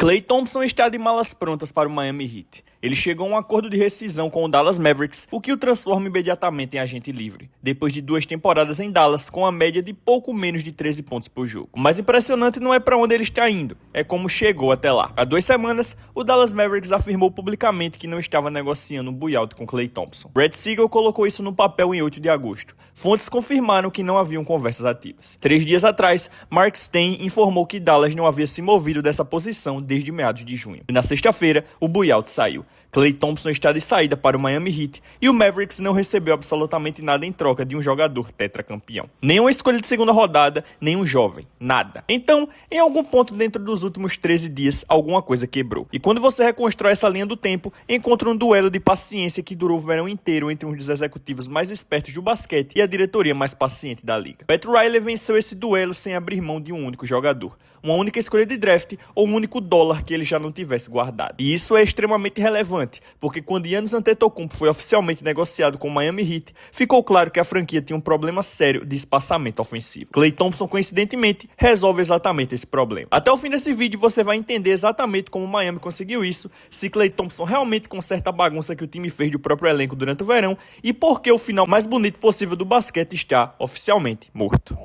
Klay Thompson está de malas prontas para o Miami Heat. Ele chegou a um acordo de rescisão com o Dallas Mavericks, o que o transforma imediatamente em agente livre, depois de 2 temporadas em Dallas com a média de pouco menos de 13 pontos por jogo. O mais impressionante não é para onde ele está indo, é como chegou até lá. Há 2 semanas, o Dallas Mavericks afirmou publicamente que não estava negociando um buyout com Klay Thompson. Brad Siegel colocou isso no papel em 8 de agosto. Fontes confirmaram que não haviam conversas ativas. 3 dias atrás, Mark Stein informou que Dallas não havia se movido dessa posição desde meados de junho. E na sexta-feira, o buyout saiu. Klay Thompson está de saída para o Miami Heat e o Mavericks não recebeu absolutamente nada em troca de um jogador tetracampeão. Nenhuma escolha de segunda rodada, nem um jovem, nada. Então, em algum ponto dentro dos últimos 13 dias, alguma coisa quebrou. E quando você reconstrói essa linha do tempo, encontra um duelo de paciência que durou o verão inteiro entre um dos executivos mais espertos do basquete e a diretoria mais paciente da liga. Pat Riley venceu esse duelo sem abrir mão de um único jogador, uma única escolha de draft ou um único dólar que ele já não tivesse guardado. E isso é extremamente relevante, porque quando Giannis Antetokounmpo foi oficialmente negociado com o Miami Heat, ficou claro que a franquia tinha um problema sério de espaçamento ofensivo. Klay Thompson, coincidentemente, resolve exatamente esse problema. Até o fim desse vídeo você vai entender exatamente como o Miami conseguiu isso, se Klay Thompson realmente conserta a bagunça que o time fez do próprio elenco durante o verão e por que o final mais bonito possível do basquete está oficialmente morto.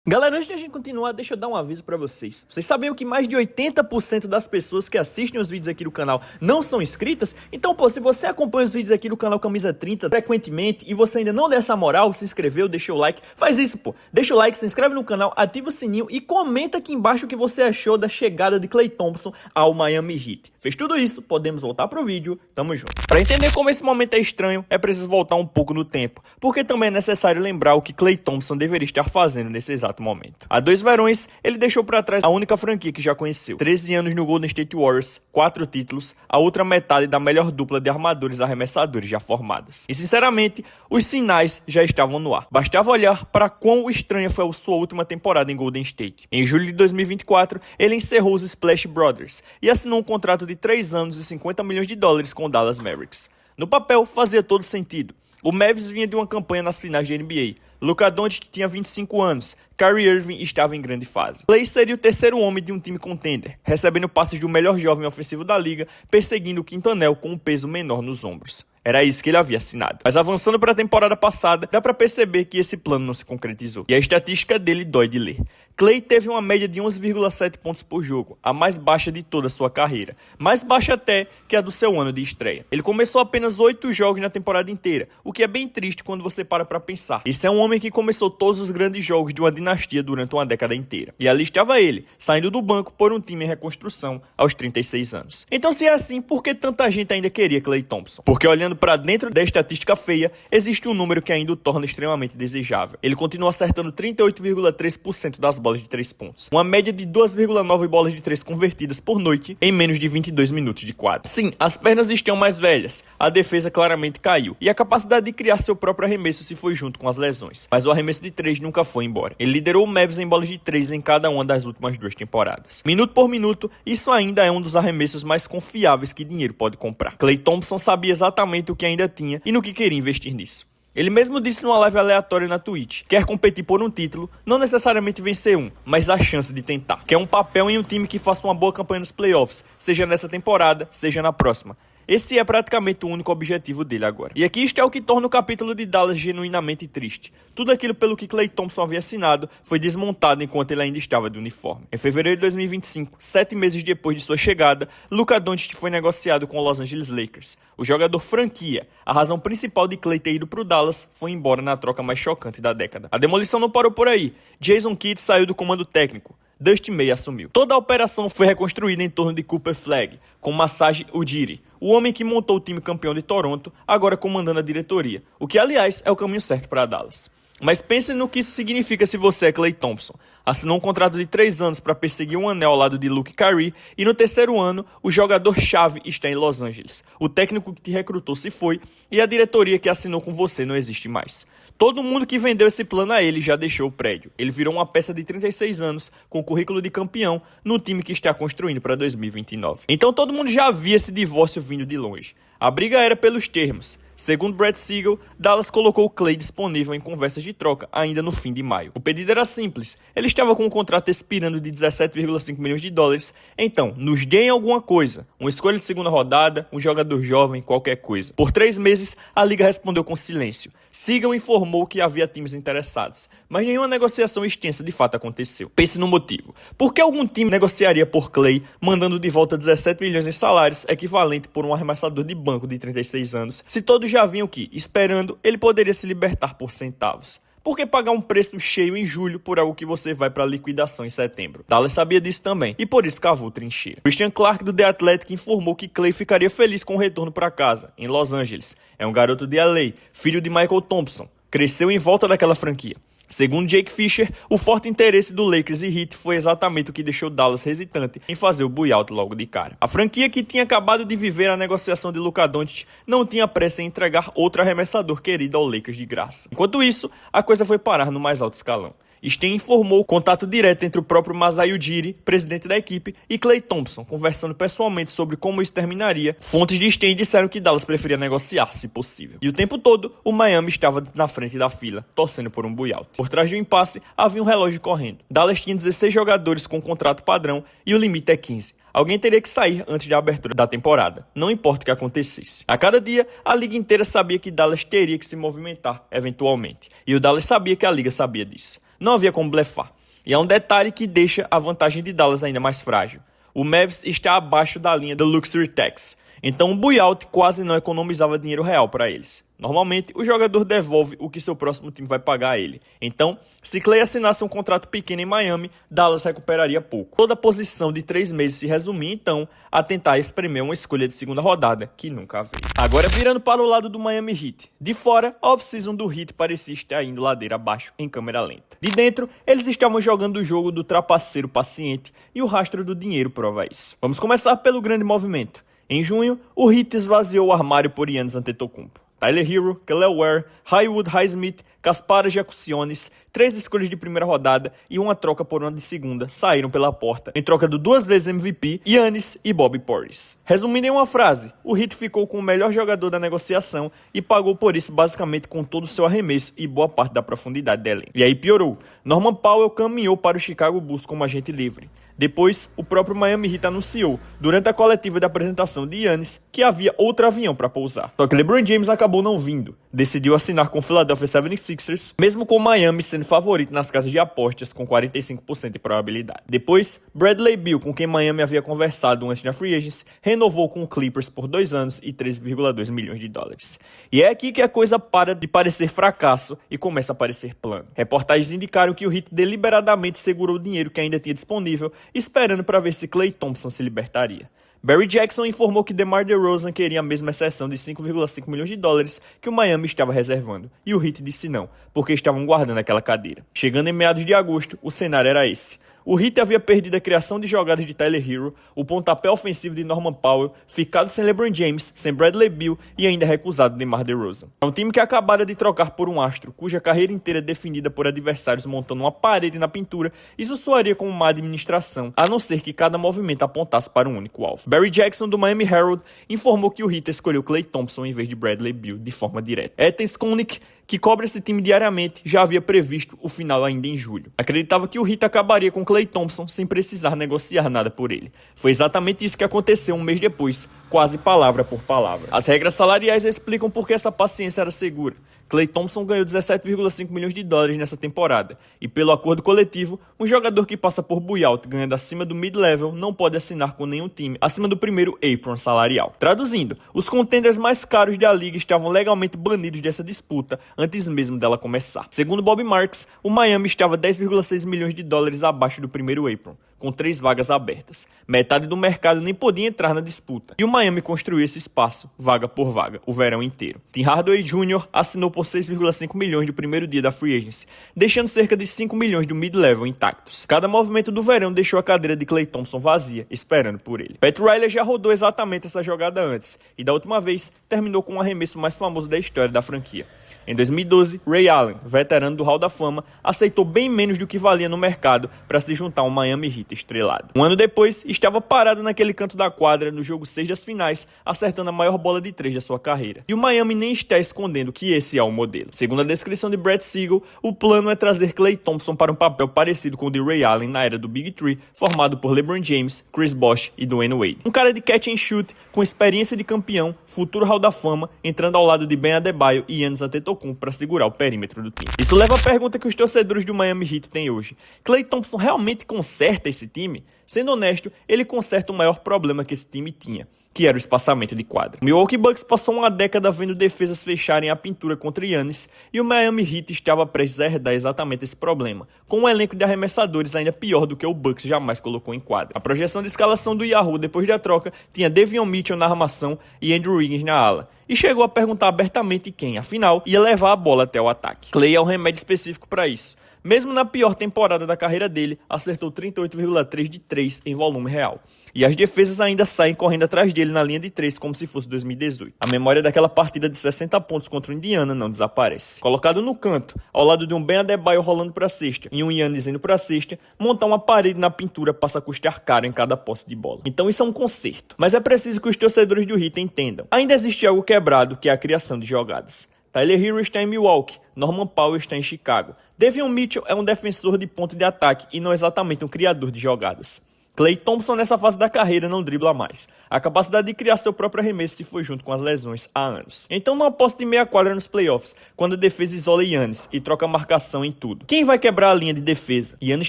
Galera, antes de a gente continuar, deixa eu dar um aviso pra vocês. Vocês sabiam que mais de 80% das pessoas que assistem os vídeos aqui do canal não são inscritas? Então, pô, se você acompanha os vídeos aqui do canal Camisa 30 frequentemente e você ainda não deu essa moral, se inscreveu, deixou o like, faz isso, pô. Deixa o like, se inscreve no canal, ativa o sininho e comenta aqui embaixo o que você achou da chegada de Klay Thompson ao Miami Heat. Fez tudo isso, podemos voltar pro vídeo, tamo junto. Pra entender como esse momento é estranho, é preciso voltar um pouco no tempo, porque também é necessário lembrar o que Klay Thompson deveria estar fazendo nesse exato momento. Há 2 verões, ele deixou para trás a única franquia que já conheceu. 13 anos no Golden State Warriors, 4 títulos, a outra metade da melhor dupla de armadores arremessadores já formadas. E sinceramente, os sinais já estavam no ar. Bastava olhar para quão estranha foi a sua última temporada em Golden State. Em julho de 2024, ele encerrou os Splash Brothers e assinou um contrato de 3 anos e $50 milhões com o Dallas Mavericks. No papel, fazia todo sentido. O Mavs vinha de uma campanha nas finais de NBA. Luka Doncic tinha 25 anos, Kyrie Irving estava em grande fase. Klay seria o terceiro homem de um time contender, recebendo passes do melhor jovem ofensivo da liga, perseguindo o quinto anel com um peso menor nos ombros. Era isso que ele havia assinado. Mas avançando para a temporada passada, dá para perceber que esse plano não se concretizou. E a estatística dele dói de ler. Klay teve uma média de 11,7 pontos por jogo, a mais baixa de toda a sua carreira. Mais baixa até que a do seu ano de estreia. Ele começou apenas 8 jogos na temporada inteira, o que é bem triste quando você para pensar. Esse é um homem que começou todos os grandes jogos de uma dinastia durante uma década inteira. E ali estava ele, saindo do banco por um time em reconstrução aos 36 anos. Então, se é assim, por que tanta gente ainda queria Klay Thompson? Porque olhando para dentro da estatística feia, existe um número que ainda o torna extremamente desejável. Ele continua acertando 38,3% das bolas de 3 pontos. Uma média de 2,9 bolas de 3 convertidas por noite em menos de 22 minutos de quadra. Sim, as pernas estão mais velhas, a defesa claramente caiu, e a capacidade de criar seu próprio arremesso se foi junto com as lesões. Mas o arremesso de 3 nunca foi embora. Ele liderou o Mavs em bolas de 3 em cada uma das últimas 2 temporadas. Minuto por minuto, isso ainda é um dos arremessos mais confiáveis que dinheiro pode comprar. Klay Thompson sabia exatamente o que ainda tinha e no que queria investir nisso. Ele mesmo disse numa live aleatória na Twitch, quer competir por um título, não necessariamente vencer um, mas a chance de tentar. Quer um papel em um time que faça uma boa campanha nos playoffs, seja nessa temporada, seja na próxima. Esse é praticamente o único objetivo dele agora. E aqui está o que torna o capítulo de Dallas genuinamente triste. Tudo aquilo pelo que Klay Thompson havia assinado foi desmontado enquanto ele ainda estava de uniforme. Em fevereiro de 2025, 7 meses depois de sua chegada, Luka Doncic foi negociado com o Los Angeles Lakers. O jogador franquia, a razão principal de Klay ter ido para o Dallas, foi embora na troca mais chocante da década. A demolição não parou por aí. Jason Kidd saiu do comando técnico. Dusty May assumiu. Toda a operação foi reconstruída em torno de Cooper Flagg, com Masai Ujiri, o homem que montou o time campeão de Toronto, agora comandando a diretoria, o que, aliás, é o caminho certo para Dallas. Mas pense no que isso significa se você é Klay Thompson. Assinou um contrato de 3 anos para perseguir um anel ao lado de Luke Kyrie e no terceiro ano, o jogador-chave está em Los Angeles. O técnico que te recrutou se foi e a diretoria que assinou com você não existe mais. Todo mundo que vendeu esse plano a ele já deixou o prédio. Ele virou uma peça de 36 anos com currículo de campeão no time que está construindo para 2029. Então todo mundo já via esse divórcio vindo de longe. A briga era pelos termos. Segundo Brad Siegel, Dallas colocou Klay disponível em conversas de troca ainda no fim de maio. O pedido era simples, ele estava com um contrato expirando de 17,5 milhões de dólares, então nos deem alguma coisa, uma escolha de segunda rodada, um jogador jovem, qualquer coisa. Por 3 meses, a liga respondeu com silêncio. Siegel informou que havia times interessados, mas nenhuma negociação extensa de fato aconteceu. Pense no motivo. Por que algum time negociaria por Klay, mandando de volta 17 milhões em salários, equivalente por um arremessador de banco de 36 anos, se todos já vinham que, esperando, ele poderia se libertar por centavos? Por que pagar um preço cheio em julho por algo que você vai para liquidação em setembro? Dallas sabia disso também, e por isso cavou trincheira. Christian Clark do The Athletic informou que Klay ficaria feliz com o retorno para casa, em Los Angeles. É um garoto de LA, filho de Michael Thompson. Cresceu em volta daquela franquia. Segundo Jake Fisher, o forte interesse do Lakers e Heat foi exatamente o que deixou Dallas hesitante em fazer o buyout logo de cara. A franquia, que tinha acabado de viver a negociação de Luka Doncic, não tinha pressa em entregar outro arremessador querido ao Lakers de graça. Enquanto isso, a coisa foi parar no mais alto escalão. Stein informou o contato direto entre o próprio Masai Ujiri, presidente da equipe, e Klay Thompson, conversando pessoalmente sobre como isso terminaria. Fontes de Stein disseram que Dallas preferia negociar, se possível. E o tempo todo, o Miami estava na frente da fila, torcendo por um buyout. Por trás do impasse, havia um relógio correndo. Dallas tinha 16 jogadores com contrato padrão e o limite é 15. Alguém teria que sair antes da abertura da temporada, não importa o que acontecesse. A cada dia, a liga inteira sabia que Dallas teria que se movimentar, eventualmente. E o Dallas sabia que a liga sabia disso. Não havia como blefar. E há um detalhe que deixa a vantagem de Dallas ainda mais frágil. O Mavs está abaixo da linha do Luxury Tax, então o buyout quase não economizava dinheiro real para eles. Normalmente, o jogador devolve o que seu próximo time vai pagar a ele. Então, se Klay assinasse um contrato pequeno em Miami, Dallas recuperaria pouco. Toda a posição de 3 meses se resumia, então, a tentar espremer uma escolha de segunda rodada, que nunca veio. Agora, virando para o lado do Miami Heat. De fora, a off-season do Heat parecia estar indo ladeira abaixo em câmera lenta. De dentro, eles estavam jogando o jogo do trapaceiro paciente e o rastro do dinheiro prova isso. Vamos começar pelo grande movimento. Em junho, o Heat esvaziou o armário por Giannis Antetokounmpo. Tyler Hero, Kelly Ware, Haywood Highsmith, Kasparas Giacoussionis, 3 escolhas de primeira rodada e uma troca por uma de segunda saíram pela porta, em troca do 2 vezes MVP, Giannis e Bobby Portis. Resumindo em uma frase, o Heat ficou com o melhor jogador da negociação e pagou por isso basicamente com todo o seu arremesso e boa parte da profundidade dela. E aí piorou. Norman Powell caminhou para o Chicago Bulls como agente livre. Depois, o próprio Miami Heat anunciou, durante a coletiva de apresentação de Giannis, que havia outro avião para pousar. Só que LeBron James acabou não vindo. Decidiu assinar com o Philadelphia 76ers, mesmo com Miami sendo favorito nas casas de apostas com 45% de probabilidade. Depois, Bradley Beal, com quem Miami havia conversado antes na Free Agency, renovou com o Clippers por 2 anos e 3,2 milhões de dólares. E é aqui que a coisa para de parecer fracasso e começa a parecer plano. Reportagens indicaram que o Heat deliberadamente segurou o dinheiro que ainda tinha disponível, esperando para ver se Klay Thompson se libertaria. Barry Jackson informou que DeMar DeRozan queria a mesma exceção de 5,5 milhões de dólares que o Miami estava reservando, e o Heat disse não, porque estavam guardando aquela cadeira. Chegando em meados de agosto, o cenário era esse. O Heat havia perdido a criação de jogadas de Tyler Hero, o pontapé ofensivo de Norman Powell, ficado sem LeBron James, sem Bradley Beal e ainda recusado DeMar DeRozan. É um time que acabara de trocar por um astro, cuja carreira inteira é definida por adversários montando uma parede na pintura. Isso soaria como má administração, a não ser que cada movimento apontasse para um único alvo. Barry Jackson, do Miami Herald, informou que o Heat escolheu Klay Thompson em vez de Bradley Beal de forma direta. Ethan Skolnick, que cobre esse time diariamente, já havia previsto o final ainda em julho. Acreditava que o Heat acabaria com Klay Thompson sem precisar negociar nada por ele. Foi exatamente isso que aconteceu um mês depois, quase palavra por palavra. As regras salariais explicam por que essa paciência era segura. Klay Thompson ganhou 17,5 milhões de dólares nessa temporada, e pelo acordo coletivo, um jogador que passa por buyout ganhando acima do mid-level não pode assinar com nenhum time acima do primeiro apron salarial. Traduzindo, os contenders mais caros da liga estavam legalmente banidos dessa disputa antes mesmo dela começar. Segundo Bob Marks, o Miami estava 10,6 milhões de dólares abaixo do primeiro apron, com 3 vagas abertas. Metade do mercado nem podia entrar na disputa, e o Miami construiu esse espaço, vaga por vaga, o verão inteiro. Tim Hardaway Jr. assinou por 6,5 milhões do primeiro dia da Free Agency, deixando cerca de 5 milhões do mid-level intactos. Cada movimento do verão deixou a cadeira de Klay Thompson vazia, esperando por ele. Pat Riley já rodou exatamente essa jogada antes, e da última vez terminou com o arremesso mais famoso da história da franquia. Em 2012, Ray Allen, veterano do Hall da Fama, aceitou bem menos do que valia no mercado para se juntar a um Miami Heat estrelado. Um ano depois, estava parado naquele canto da quadra no jogo 6 das finais, acertando a maior bola de 3 da sua carreira. E o Miami nem está escondendo que esse é o modelo. Segundo a descrição de Brad Siegel, o plano é trazer Klay Thompson para um papel parecido com o de Ray Allen na era do Big Three, formado por LeBron James, Chris Bosh e Dwayne Wade. Um cara de catch and shoot, com experiência de campeão, futuro Hall da Fama, entrando ao lado de Ben Adebayo e Giannis Antetokounmpo para segurar o perímetro do time. Isso leva à pergunta que os torcedores do Miami Heat têm hoje: Klay Thompson realmente conserta esse time? Sendo honesto, ele conserta o maior problema que esse time tinha, que era o espaçamento de quadra. O Milwaukee Bucks passou uma década vendo defesas fecharem a pintura contra Giannis, e o Miami Heat estava prestes a herdar exatamente esse problema, com um elenco de arremessadores ainda pior do que o Bucks jamais colocou em quadra. A projeção de escalação do Yahoo depois da troca tinha Davion Mitchell na armação e Andrew Wiggins na ala, e chegou a perguntar abertamente quem, afinal, ia levar a bola até o ataque. Klay é um remédio específico para isso. Mesmo na pior temporada da carreira dele, acertou 38,3 de 3 em volume real. E as defesas ainda saem correndo atrás dele na linha de 3 como se fosse 2018. A memória daquela partida de 60 pontos contra o Indiana não desaparece. Colocado no canto, ao lado de um Ben Adebayo rolando para a cesta e um Giannis indo para a cesta, montar uma parede na pintura passa a custar caro em cada posse de bola. Então isso é um conserto. Mas é preciso que os torcedores do Heat entendam. Ainda existe algo quebrado, que é a criação de jogadas. Tyler Hero está em Milwaukee, Norman Powell está em Chicago. Davion Mitchell é um defensor de ponto de ataque e não exatamente um criador de jogadas. Klay Thompson nessa fase da carreira não dribla mais. A capacidade de criar seu próprio arremesso se foi junto com as lesões há anos. Então não aposte de meia quadra nos playoffs, quando a defesa isola Giannis e troca marcação em tudo. Quem vai quebrar a linha de defesa? Giannis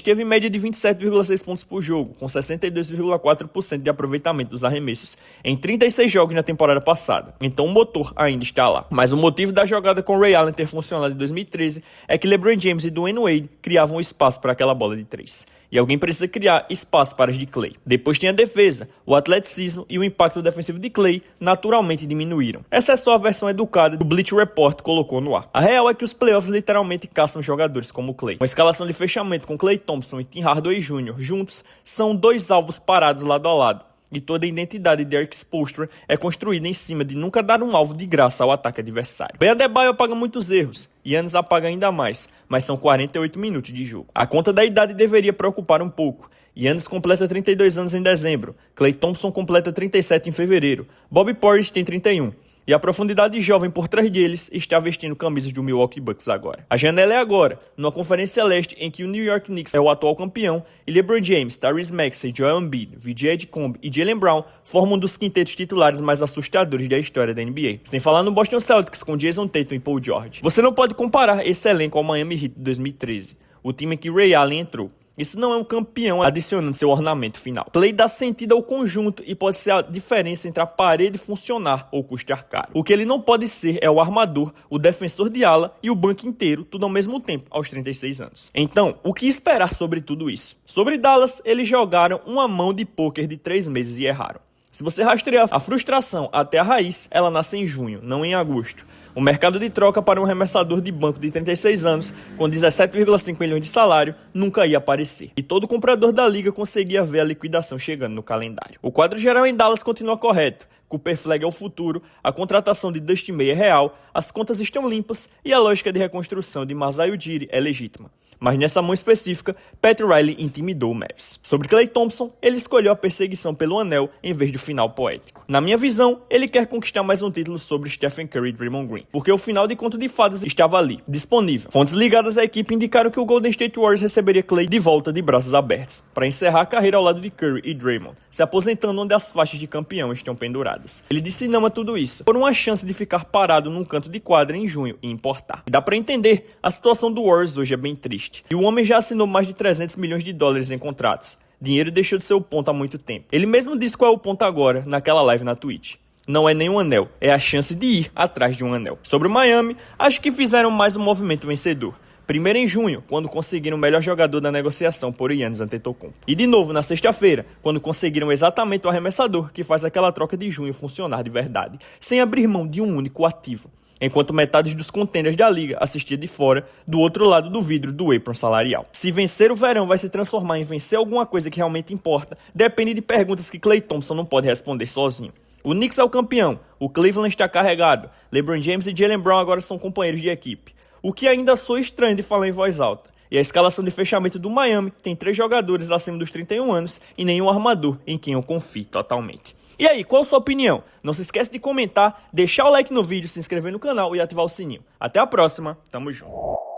teve média de 27,6 pontos por jogo, com 62,4% de aproveitamento dos arremessos, em 36 jogos na temporada passada. Então o motor ainda está lá. Mas o motivo da jogada com Ray Allen ter funcionado em 2013 é que LeBron James e Dwayne Wade criavam espaço para aquela bola de 3. E alguém precisa criar espaço para as de Klay. Depois tem a defesa, o atleticismo e o impacto defensivo de Klay naturalmente diminuíram. Essa é só a versão educada que o Bleacher Report colocou no ar. A real é que os playoffs literalmente caçam jogadores como Klay. Uma escalação de fechamento com Klay Thompson e Tim Hardaway Jr. juntos são dois alvos parados lado a lado. E toda a identidade de Erik Spoelstra é construída em cima de nunca dar um alvo de graça ao ataque adversário. Ben Adebayo apaga muitos erros, Giannis apaga ainda mais, mas são 48 minutos de jogo. A conta da idade deveria preocupar um pouco. Giannis completa 32 anos em dezembro, Klay Thompson completa 37 em fevereiro, Bobby Portis tem 31. E a profundidade jovem por trás deles está vestindo camisas do Milwaukee Bucks agora. A janela é agora, numa conferência leste em que o New York Knicks é o atual campeão e LeBron James, Tyrese Maxey, Joel Embiid, VJ Edcombe e Jaylen Brown formam um dos quintetos titulares mais assustadores da história da NBA. Sem falar no Boston Celtics com Jason Tatum e Paul George. Você não pode comparar esse elenco ao Miami Heat de 2013, o time em que Ray Allen entrou. Isso não é um campeão adicionando seu ornamento final. Klay dá sentido ao conjunto e pode ser a diferença entre a parede funcionar ou custar caro. O que ele não pode ser é o armador, o defensor de ala e o banco inteiro, tudo ao mesmo tempo, aos 36 anos. Então, o que esperar sobre tudo isso? Sobre Dallas, eles jogaram uma mão de pôquer de 3 meses e erraram. Se você rastrear a frustração até a raiz, ela nasce em junho, não em agosto. O mercado de troca para um arremessador de banco de 36 anos, com 17,5 milhões de salário, nunca ia aparecer. E todo comprador da liga conseguia ver a liquidação chegando no calendário. O quadro geral em Dallas continua correto. Cooper Flag é o futuro, a contratação de Dusty May é real, as contas estão limpas e a lógica de reconstrução de Masai Ujiri é legítima. Mas nessa mão específica, Pat Riley intimidou o Mavs. Sobre Klay Thompson, ele escolheu a perseguição pelo anel em vez do final poético. Na minha visão, ele quer conquistar mais um título sobre Stephen Curry e Draymond Green, porque o final de conto de fadas estava ali, disponível. Fontes ligadas à equipe indicaram que o Golden State Warriors receberia Klay de volta de braços abertos, para encerrar a carreira ao lado de Curry e Draymond, se aposentando onde as faixas de campeão estão penduradas. Ele disse não a tudo isso, por uma chance de ficar parado num canto de quadra em junho e importar. E dá pra entender, a situação do Warriors hoje é bem triste. E o homem já assinou mais de 300 milhões de dólares em contratos. Dinheiro deixou de ser o ponto há muito tempo. Ele mesmo disse qual é o ponto agora, naquela live na Twitch. Não é nem um anel, é a chance de ir atrás de um anel. Sobre o Miami, acho que fizeram mais um movimento vencedor. Primeiro em junho, quando conseguiram o melhor jogador da negociação por Giannis Antetokounmpo. E de novo na sexta-feira, quando conseguiram exatamente o arremessador que faz aquela troca de junho funcionar de verdade, sem abrir mão de um único ativo. Enquanto metade dos contenders da liga assistia de fora, do outro lado do vidro do apron salarial. Se vencer o verão vai se transformar em vencer alguma coisa que realmente importa, depende de perguntas que Klay Thompson não pode responder sozinho. O Knicks é o campeão, o Cleveland está carregado, LeBron James e Jaylen Brown agora são companheiros de equipe. O que ainda soa estranho de falar em voz alta. E a escalação de fechamento do Miami tem 3 jogadores acima dos 31 anos e nenhum armador em quem eu confio totalmente. E aí, qual a sua opinião? Não se esquece de comentar, deixar o like no vídeo, se inscrever no canal e ativar o sininho. Até a próxima, tamo junto.